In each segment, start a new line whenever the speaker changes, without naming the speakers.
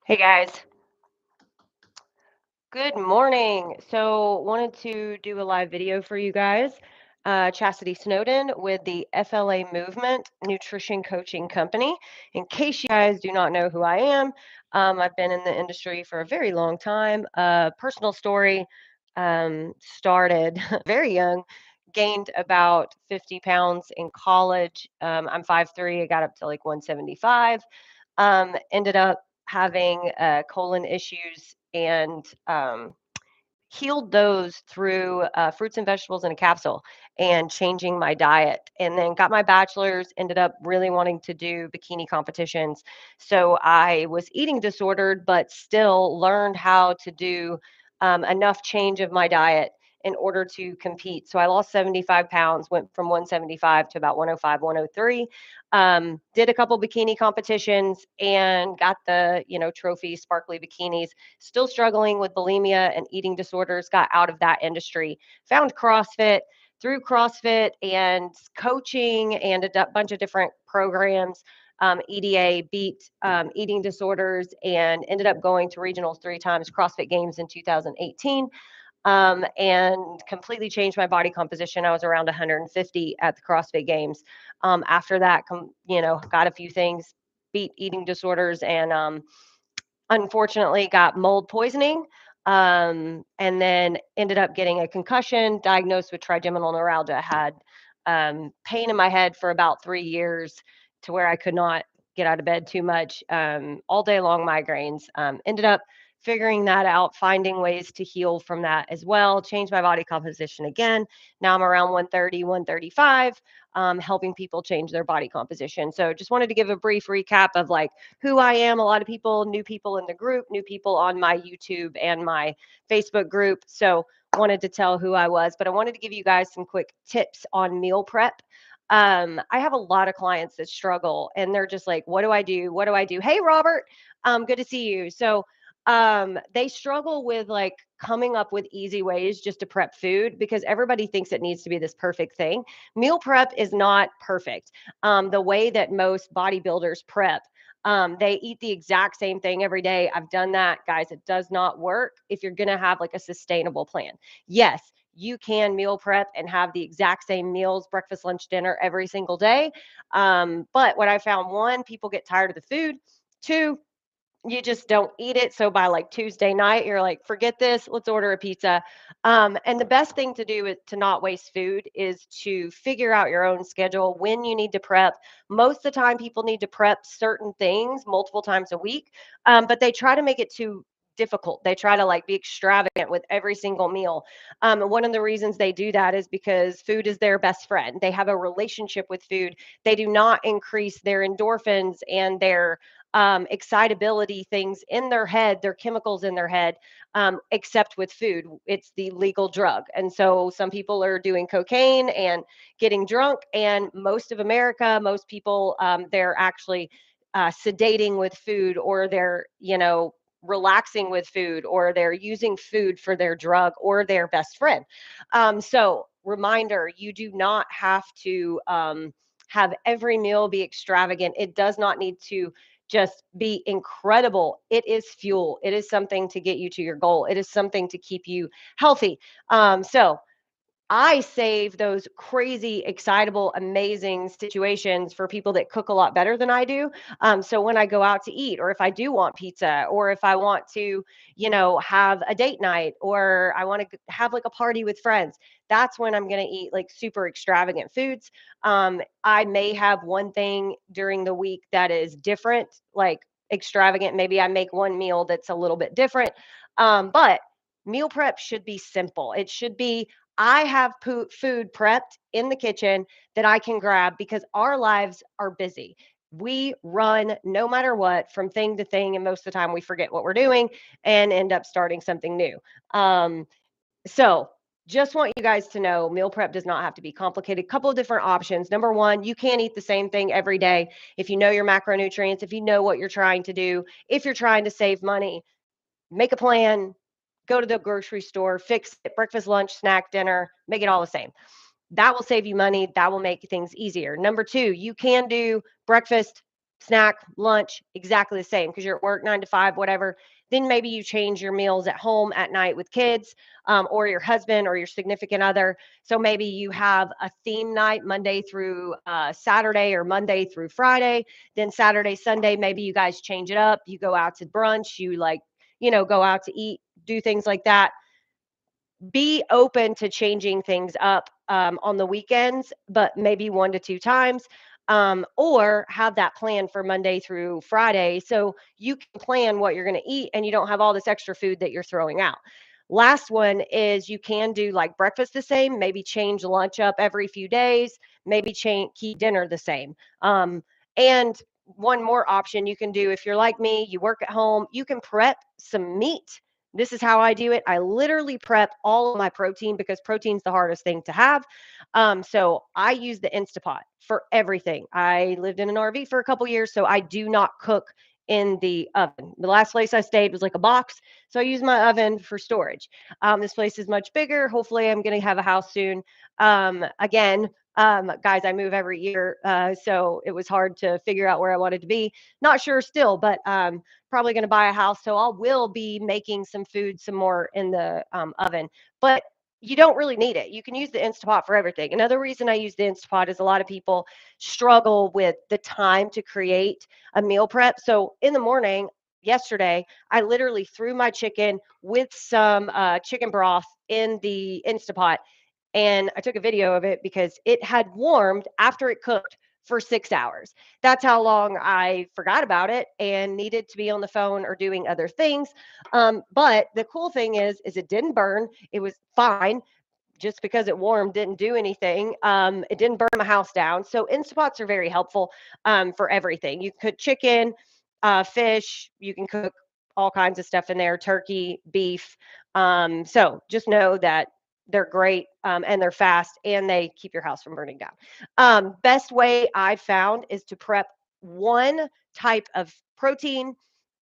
Hey guys, good morning. So, wanted to do a live video for you guys. Chastity Snowden with the FLA Movement Nutrition Coaching Company. In case you guys do not know who I am, I've been in the industry for a very long time. Personal story, started very young, gained about 50 pounds in college. I'm 5'3", I got up to like 175. Ended up having colon issues and healed those through fruits and vegetables in a capsule and changing my diet. And then got my bachelor's, ended up really wanting to do bikini competitions. So I was eating disordered, but still learned how to do enough change of my diet in order to compete. So I lost 75 pounds, went from 175 to about 105, 103. Did a couple bikini competitions and got the, trophy sparkly bikinis. Still struggling with bulimia and eating disorders, got out of that industry, found CrossFit. Through CrossFit and coaching and bunch of different programs, EDA beat eating disorders and ended up going to regionals 3 times, CrossFit Games in 2018, and completely changed my body composition. I was around 150 at the CrossFit Games. After that, got a few things, beat eating disorders, and unfortunately got mold poisoning, and then ended up getting a concussion, diagnosed with trigeminal neuralgia. Had pain in my head for about 3 years to where I could not get out of bed too much, all day long migraines. Ended up figuring that out, finding ways to heal from that as well, change my body composition again. Now I'm around 130, 135, helping people change their body composition. So just wanted to give a brief recap of like who I am. A lot of people, new people in the group, new people on my YouTube and my Facebook group. So wanted to tell who I was, but I wanted to give you guys some quick tips on meal prep. I have a lot of clients that struggle and they're just like, what do I do? What do I do? Hey, Robert, good to see you. So they struggle with like coming up with easy ways just to prep food because everybody thinks it needs to be this perfect thing. Meal prep is not perfect. The way that most bodybuilders prep, they eat the exact same thing every day. I've done that, guys. It does not work if you're going to have like a sustainable plan. Yes, you can meal prep and have the exact same meals, breakfast, lunch, dinner every single day. But what I found, one, people get tired of the food. Two, you just don't eat it. So by like Tuesday night, you're like, forget this, let's order a pizza. And the best thing to do is to not waste food is to figure out your own schedule when you need to prep. Most of the time, people need to prep certain things multiple times a week, but they try to make it too difficult. They try to like be extravagant with every single meal. One of the reasons they do that is because food is their best friend. They have a relationship with food. They do not increase their endorphins and their excitability things in their head, their chemicals in their head, except with food. It's the legal drug. And so some people are doing cocaine and getting drunk. And most of America, most people, they're actually sedating with food, or they're, relaxing with food, or they're using food for their drug or their best friend. So, reminder, you do not have to have every meal be extravagant. It does not need to just be incredible. It is fuel. It is something to get you to your goal. It is something to keep you healthy. So I save those crazy, excitable, amazing situations for people that cook a lot better than I do. So when I go out to eat, or if I do want pizza, or if I want to, have a date night, or I want to have like a party with friends, that's when I'm going to eat like super extravagant foods. I may have one thing during the week that is different, like extravagant. Maybe I make one meal that's a little bit different. But meal prep should be simple. It should be, I have food prepped in the kitchen that I can grab because our lives are busy. We run no matter what from thing to thing, and most of the time we forget what we're doing and end up starting something new. So, just want you guys to know meal prep does not have to be complicated. Couple of different options. Number one, you can't eat the same thing every day. If you know your macronutrients, if you know what you're trying to do, if you're trying to save money, make a plan, go to the grocery store, fix it, breakfast, lunch, snack, dinner, make it all the same. That will save you money. That will make things easier. Number two, you can do breakfast, snack, lunch, exactly the same because you're at work 9 to 5, whatever. Then maybe you change your meals at home at night with kids, or your husband or your significant other. So maybe you have a theme night Monday through Saturday or Monday through Friday. Then Saturday, Sunday, maybe you guys change it up. You go out to brunch, you like, go out to eat, do things like that. Be open to changing things up on the weekends, but maybe 1 to 2 times, or have that plan for Monday through Friday so you can plan what you're going to eat and you don't have all this extra food that you're throwing out. Last one is you can do like breakfast the same, maybe change lunch up every few days, maybe change keep dinner the same. And one more option you can do if you're like me, you work at home, you can prep some meat. This is how I do it. I literally prep all of my protein because protein's the hardest thing to have. So I use the Instapot for everything. I lived in an RV for a couple years, so I do not cook in the oven. The last place I stayed was like a box, so I use my oven for storage. This place is much bigger. Hopefully, I'm going to have a house soon. Again, guys, I move every year, so it was hard to figure out where I wanted to be. Not sure still, but probably going to buy a house, so I will be making some food some more in the oven. But you don't really need it. You can use the Instapot for everything. Another reason I use the Instapot is a lot of people struggle with the time to create a meal prep. So in the morning, yesterday, I literally threw my chicken with some chicken broth in the Instapot, and I took a video of it because it had warmed after it cooked for 6 hours. That's how long I forgot about it and needed to be on the phone or doing other things. But the cool thing is it didn't burn. It was fine. Just because it warmed didn't do anything. It didn't burn my house down. So Instapots are very helpful for everything. You can cook chicken, fish. You can cook all kinds of stuff in there, turkey, beef. So just know that they're great, and they're fast and they keep your house from burning down. Best way I've found is to prep one type of protein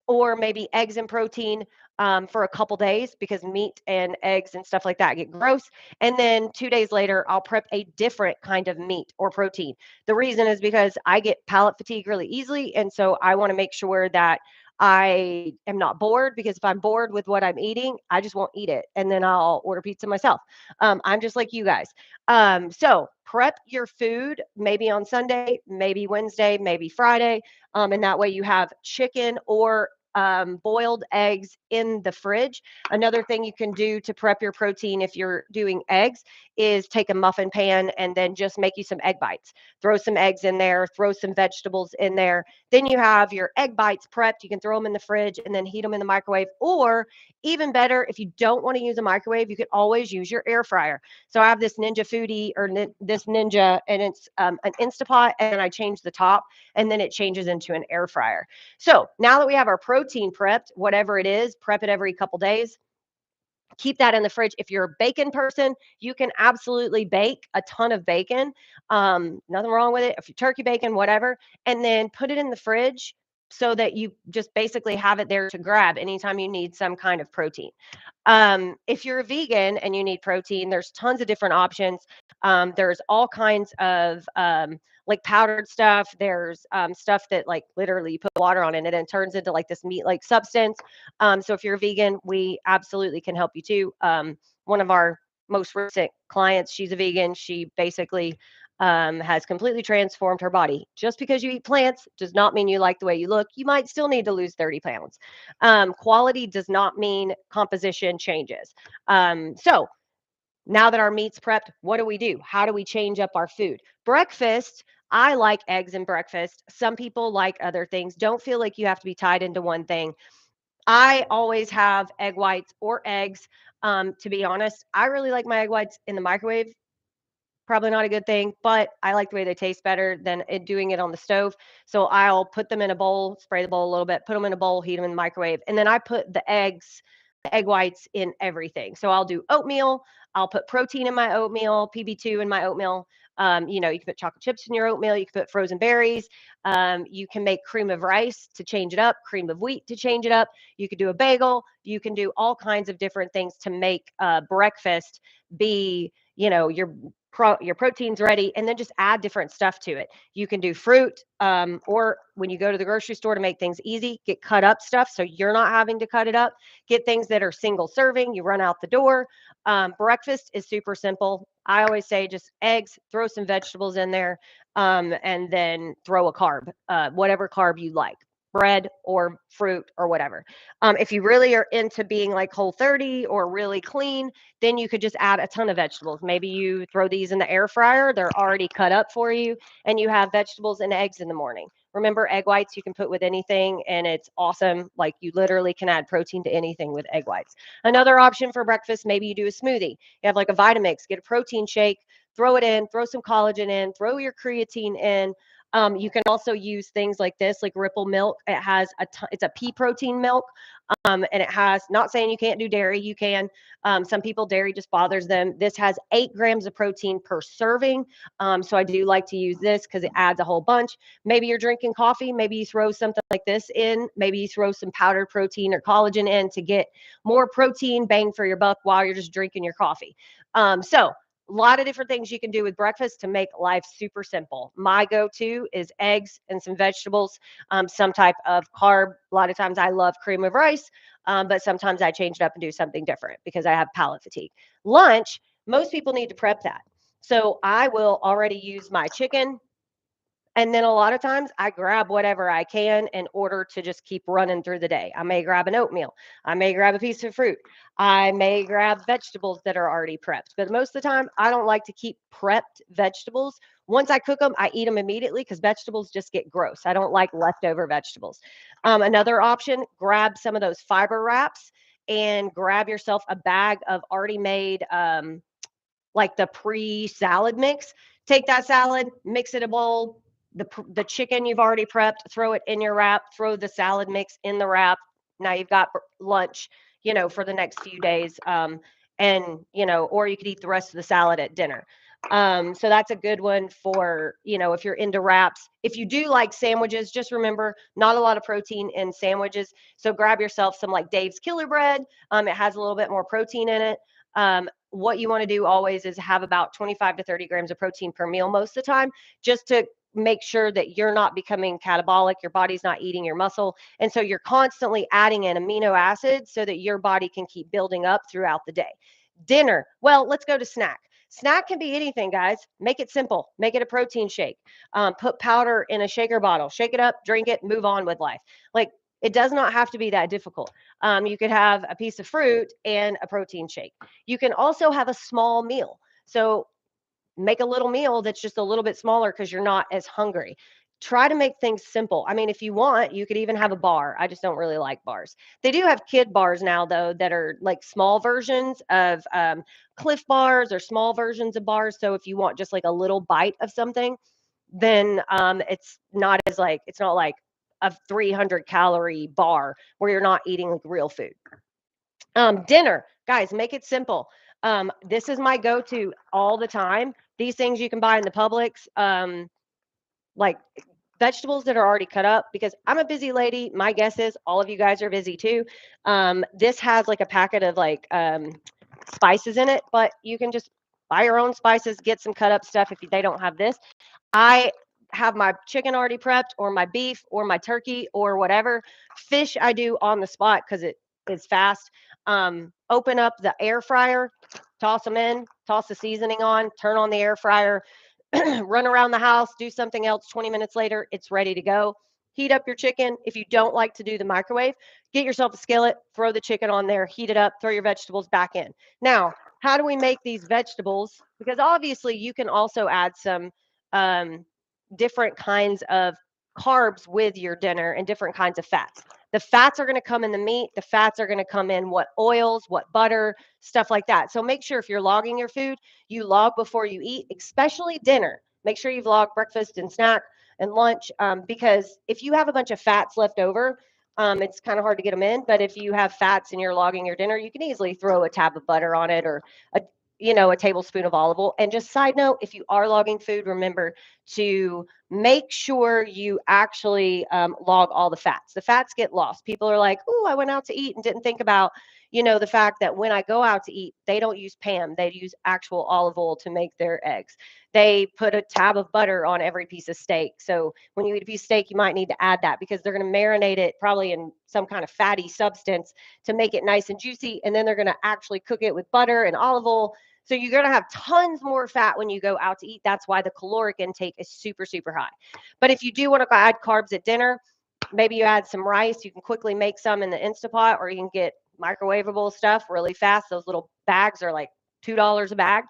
or maybe eggs and protein for a couple days because meat and eggs and stuff like that get gross. And then 2 days later, I'll prep a different kind of meat or protein. The reason is because I get palate fatigue really easily. And so I want to make sure that I am not bored because if I'm bored with what I'm eating, I just won't eat it. And then I'll order pizza myself. I'm just like you guys. So prep your food maybe on Sunday, maybe Wednesday, maybe Friday. And that way you have chicken or boiled eggs in the fridge. Another thing you can do to prep your protein if you're doing eggs is take a muffin pan and then just make you some egg bites. Throw some eggs in there, throw some vegetables in there. Then you have your egg bites prepped. You can throw them in the fridge and then heat them in the microwave. Or even better, if you don't want to use a microwave, you can always use your air fryer. So I have this Ninja Foodie or this Ninja, and it's an Instapot, and I change the top, and then it changes into an air fryer. So now that we have our protein prepped, whatever it is, prep it every couple days. Keep that in the fridge. If you're a bacon person, you can absolutely bake a ton of bacon. Nothing wrong with it. If you're turkey bacon, whatever, and then put it in the fridge so that you just basically have it there to grab anytime you need some kind of protein. If you're a vegan and you need protein, there's tons of different options. There's all kinds of like powdered stuff. There's stuff that like literally you put water on it and it turns into like this meat like substance. So if you're a vegan, we absolutely can help you too. One of our most recent clients, she's a vegan. She basically has completely transformed her body. Just because you eat plants does not mean you like the way you look. You might still need to lose 30 pounds. Quality does not mean composition changes. So now that our meat's prepped, what do? How do we change up our food? Breakfast, I like eggs and breakfast. Some people like other things. Don't feel like you have to be tied into one thing. I always have egg whites or eggs. To be honest, I really like my egg whites in the microwave. Probably not a good thing, but I like the way they taste better than doing it on the stove. So I'll put them in a bowl, spray the bowl a little bit, put them in a bowl, heat them in the microwave, and then I put the egg whites in everything. So I'll do oatmeal. I'll put protein in my oatmeal, PB2 in my oatmeal. You can put chocolate chips in your oatmeal. You can put frozen berries. You can make cream of rice to change it up, cream of wheat to change it up. You could do a bagel. You can do all kinds of different things to make breakfast be, your your protein's ready, and then just add different stuff to it. You can do fruit, or when you go to the grocery store to make things easy, get cut up stuff so you're not having to cut it up. Get things that are single serving. You run out the door. Breakfast is super simple. I always say just eggs, throw some vegetables in there, and then throw a carb, whatever carb you like, bread or fruit or whatever. If you really are into being like Whole30 or really clean, then you could just add a ton of vegetables. Maybe you throw these in the air fryer, they're already cut up for you, and you have vegetables and eggs in the morning. Remember, egg whites you can put with anything, and it's awesome. Like you literally can add protein to anything with egg whites. Another option for breakfast, maybe you do a smoothie. You have like a Vitamix, get a protein shake, throw it in, throw some collagen in, throw your creatine in. You can also use things like this, like Ripple milk. It has it's a pea protein milk, and it has. Not saying you can't do dairy, you can. Some people dairy just bothers them. This has 8 grams of protein per serving, so I do like to use this because it adds a whole bunch. Maybe you're drinking coffee, maybe you throw something like this in. Maybe you throw some powdered protein or collagen in to get more protein bang for your buck while you're just drinking your coffee. So a lot of different things you can do with breakfast to make life super simple. My go-to is eggs and some vegetables, some type of carb. A lot of times I love cream of rice, but sometimes I change it up and do something different because I have palate fatigue. Lunch, most people need to prep that. So I will already use my chicken, and then a lot of times I grab whatever I can in order to just keep running through the day. I may grab an oatmeal. I may grab a piece of fruit. I may grab vegetables that are already prepped. But most of the time, I don't like to keep prepped vegetables. Once I cook them, I eat them immediately because vegetables just get gross. I don't like leftover vegetables. Another option, grab some of those fiber wraps and grab yourself a bag of already made like the pre-salad mix. Take that salad, mix it in a bowl. The chicken you've already prepped, throw it in your wrap. Throw the salad mix in the wrap. Now you've got lunch, for the next few days. And or you could eat the rest of the salad at dinner. So that's a good one for if you're into wraps. If you do like sandwiches, just remember not a lot of protein in sandwiches. So grab yourself some like Dave's Killer Bread. It has a little bit more protein in it. What you want to do always is have about 25 to 30 grams of protein per meal most of the time, just to make sure that you're not becoming catabolic, your body's not eating your muscle. And so you're constantly adding in amino acids so that your body can keep building up throughout the day. Dinner, well, let's go to snack. Snack can be anything, guys. Make it simple. Make it a protein shake. Put powder in a shaker bottle. Shake it up, drink it, move on with life. Like, it does not have to be that difficult. You could have a piece of fruit and a protein shake. You can also have a small meal. So make a little meal that's just a little bit smaller because you're not as hungry. Try to make things simple. I mean, if you want, you could even have a bar. I just don't really like bars. They do have kid bars now, though, that are like small versions of Cliff bars or small versions of bars. So if you want just like a little bite of something, then it's not like a 300-calorie bar where you're not eating like real food. Dinner, guys, make it simple. This is my go-to all the time. These things you can buy in the Publix, like vegetables that are already cut up, because I'm a busy lady. My guess is all of you guys are busy too. This has like a packet of like spices in it, but you can just buy your own spices, get some cut up stuff if they don't have this. I have my chicken already prepped, or my beef, or my turkey, or whatever. Fish I do on the spot because it is fast. Open up the air fryer, toss them in, toss the seasoning on, turn on the air fryer, run around the house, do something else. 20 minutes later, it's ready to go. Heat up your chicken. If you don't like to do the microwave, get yourself a skillet, throw the chicken on there, heat it up, throw your vegetables back in. Now, how do we make these vegetables? Because obviously you can also add some um, different kinds of carbs with your dinner and different kinds of fats. The fats are going to come in the meat. The fats are going to come in what oils, what butter, stuff like that. So make sure if you're logging your food, you log before you eat, especially dinner. Make sure you've logged breakfast and snack and lunch, because if you have a bunch of fats left over, it's kind of hard to get them in. But if you have fats and you're logging your dinner, you can easily throw a tab of butter on it, or a tablespoon of olive oil. And just side note, if you are logging food, remember to make sure you actually log all the fats. The fats get lost. People are like, "Oh, I went out to eat and didn't think about, the fact that when I go out to eat, they don't use Pam. They use actual olive oil to make their eggs. They put a tab of butter on every piece of steak. So when you eat a piece of steak, you might need to add that because they're going to marinate it probably in some kind of fatty substance to make it nice and juicy. And then they're going to actually cook it with butter and olive oil. So you're going to have tons more fat when you go out to eat. That's why the caloric intake is super, super high. But if you do want to add carbs at dinner, maybe you add some rice. You can quickly make some in the Instapot, or you can get microwavable stuff really fast. Those little bags are like $2 a bag.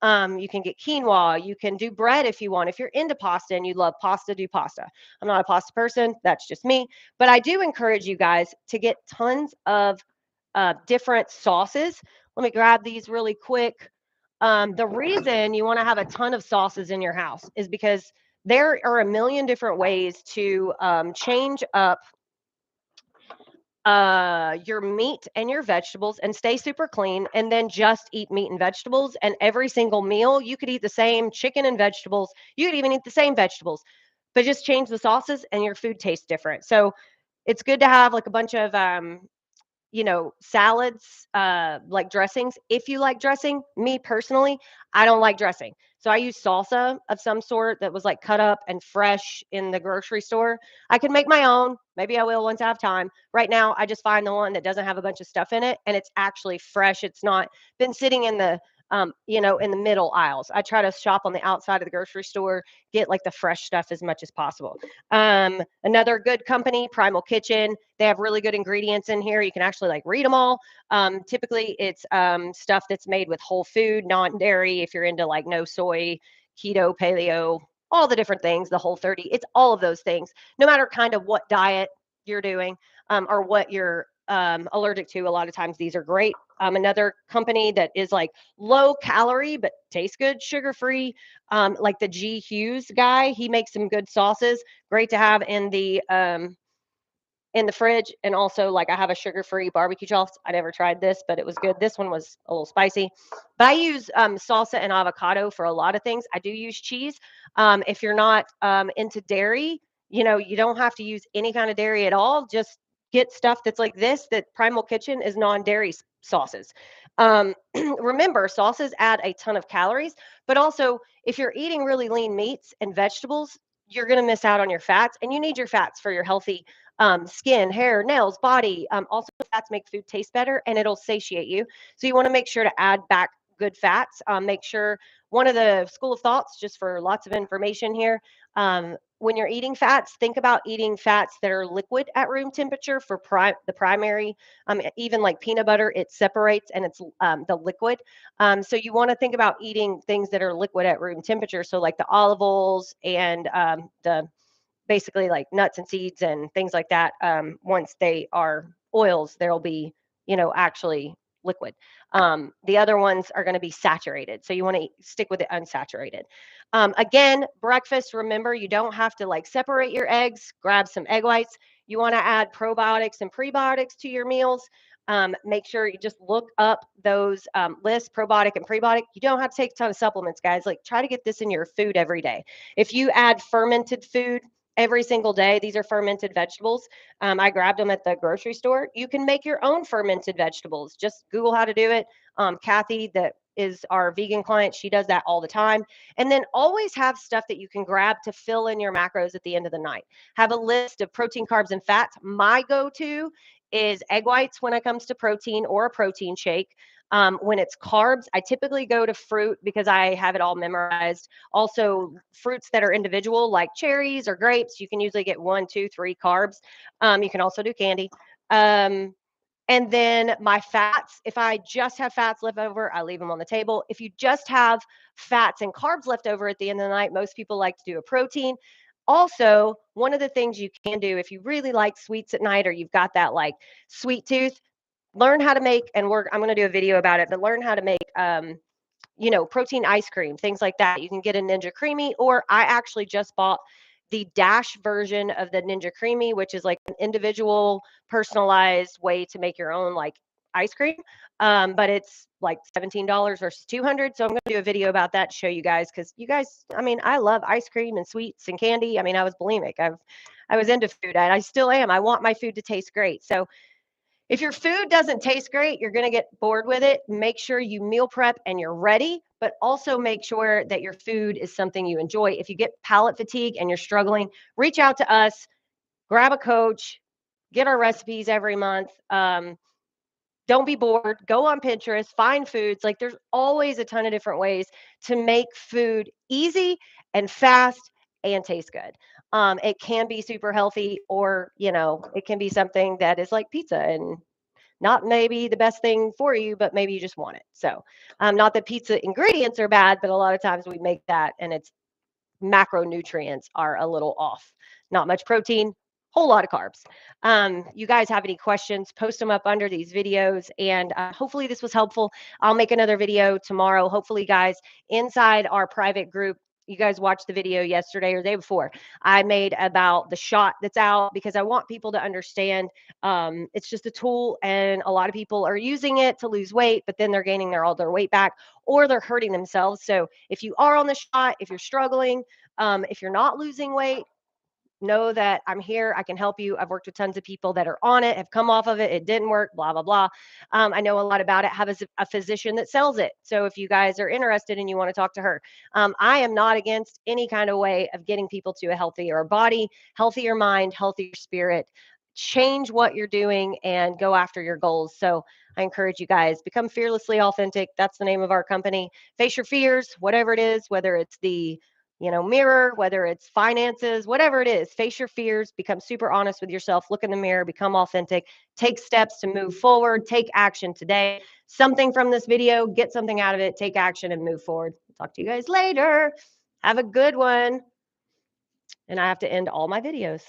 You can get quinoa. You can do bread if you want. If you're into pasta and you love pasta, do pasta. I'm not a pasta person. That's just me. But I do encourage you guys to get tons of different sauces. Let me grab these really quick. The reason you want to have a ton of sauces in your house is because there are a million different ways to change up your meat and your vegetables and stay super clean, and then just eat meat and vegetables. And every single meal, you could eat the same chicken and vegetables. You could even eat the same vegetables, but just change the sauces and your food tastes different. So it's good to have like a bunch of salads, like dressings. If you like dressing, me personally, I don't like dressing. So I use salsa of some sort that was like cut up and fresh in the grocery store. I could make my own. Maybe I will once I have time. Right now, I just find the one that doesn't have a bunch of stuff in it and it's actually fresh. It's not been sitting in the in the middle aisles. I try to shop on the outside of the grocery store, get like the fresh stuff as much as possible. Another good company, Primal Kitchen. They have really good ingredients in here. You can actually like read them all. Typically, it's stuff that's made with whole food, non-dairy. If you're into like no soy, keto, paleo, all the different things, the Whole 30, it's all of those things. No matter kind of what diet you're doing or what you're allergic to, a lot of times these are great. Another company that is like low calorie but tastes good, sugar free, like the G Hughes guy. He makes some good sauces, great to have in the fridge. And also, like, I have a sugar-free barbecue sauce. I never tried this, but it was good. This one was a little spicy. But I use salsa and avocado for a lot of things. I do use cheese. If you're not into dairy, you don't have to use any kind of dairy at all. Just get stuff that's like this, that Primal Kitchen is non-dairy sauces. Remember, sauces add a ton of calories, but also if you're eating really lean meats and vegetables, you're going to miss out on your fats, and you need your fats for your healthy skin, hair, nails, body. Also, fats make food taste better and it'll satiate you. So you want to make sure to add back good fats. Make sure one of the school of thoughts, just for lots of information here, when you're eating fats, think about eating fats that are liquid at room temperature for the primary. Even like peanut butter, it separates and it's the liquid. So you want to think about eating things that are liquid at room temperature. So like the olive oils and the basically like nuts and seeds and things like that. Once they are oils, there'll be, actually liquid. The other ones are going to be saturated. So you want to stick with the unsaturated. Again, breakfast, remember, you don't have to like separate your eggs, grab some egg whites. You want to add probiotics and prebiotics to your meals. Make sure you just look up those lists, probiotic and prebiotic. You don't have to take a ton of supplements, guys. Like, try to get this in your food every day. If you add fermented food every single day, these are fermented vegetables. I grabbed them at the grocery store. You can make your own fermented vegetables. Just Google how to do it. Kathy, that is our vegan client, she does that all the time. And then always have stuff that you can grab to fill in your macros at the end of the night. Have a list of protein, carbs, and fats. My go-to is egg whites when it comes to protein, or a protein shake. When it's carbs, I typically go to fruit because I have it all memorized. Also, fruits that are individual, like cherries or grapes, you can usually get 1, 2, 3 carbs. You can also do candy. And then my fats, if I just have fats left over, I leave them on the table. If you just have fats and carbs left over at the end of the night, most people like to do a protein. Also, one of the things you can do if you really like sweets at night, or you've got that like sweet tooth, learn how to make, and I'm going to do a video about it, but learn how to make protein ice cream, things like that. You can get a Ninja Creamy, or I actually just bought the Dash version of the Ninja Creamy, which is like an individual personalized way to make your own like ice cream, but it's like $17 versus 200. So I'm going to do a video about that to show you guys because you guys, I mean, I love ice cream and sweets and candy. I mean, I was bulimic. I was into food and I still am. I want my food to taste great. So if your food doesn't taste great, you're going to get bored with it. Make sure you meal prep and you're ready, but also make sure that your food is something you enjoy. If you get palate fatigue and you're struggling, reach out to us, grab a coach, get our recipes every month. Don't be bored. Go on Pinterest, find foods. Like there's always a ton of different ways to make food easy and fast and taste good. It can be super healthy, or it can be something that is like pizza and not maybe the best thing for you, but maybe you just want it. So, not that pizza ingredients are bad, but a lot of times we make that and it's macronutrients are a little off. Not much protein, whole lot of carbs. You guys have any questions, post them up under these videos. And hopefully this was helpful. I'll make another video tomorrow. Hopefully, guys, inside our private group, you guys watched the video yesterday or the day before I made about the shot that's out because I want people to understand it's just a tool and a lot of people are using it to lose weight, but then they're gaining all their weight back or they're hurting themselves. So if you are on the shot, if you're struggling, if you're not losing weight, know that I'm here. I can help you. I've worked with tons of people that are on it, have come off of it. It didn't work, blah, blah, blah. I know a lot about it. Have a physician that sells it. So if you guys are interested and you want to talk to her, I am not against any kind of way of getting people to a healthier body, healthier mind, healthier spirit. Change what you're doing and go after your goals. So I encourage you guys, become fearlessly authentic. That's the name of our company. Face your fears, whatever it is, whether it's the mirror, whether it's finances, whatever it is, face your fears, become super honest with yourself, look in the mirror, become authentic, take steps to move forward, take action today. Something from this video, get something out of it, take action and move forward. Talk to you guys later. Have a good one. And I have to end all my videos.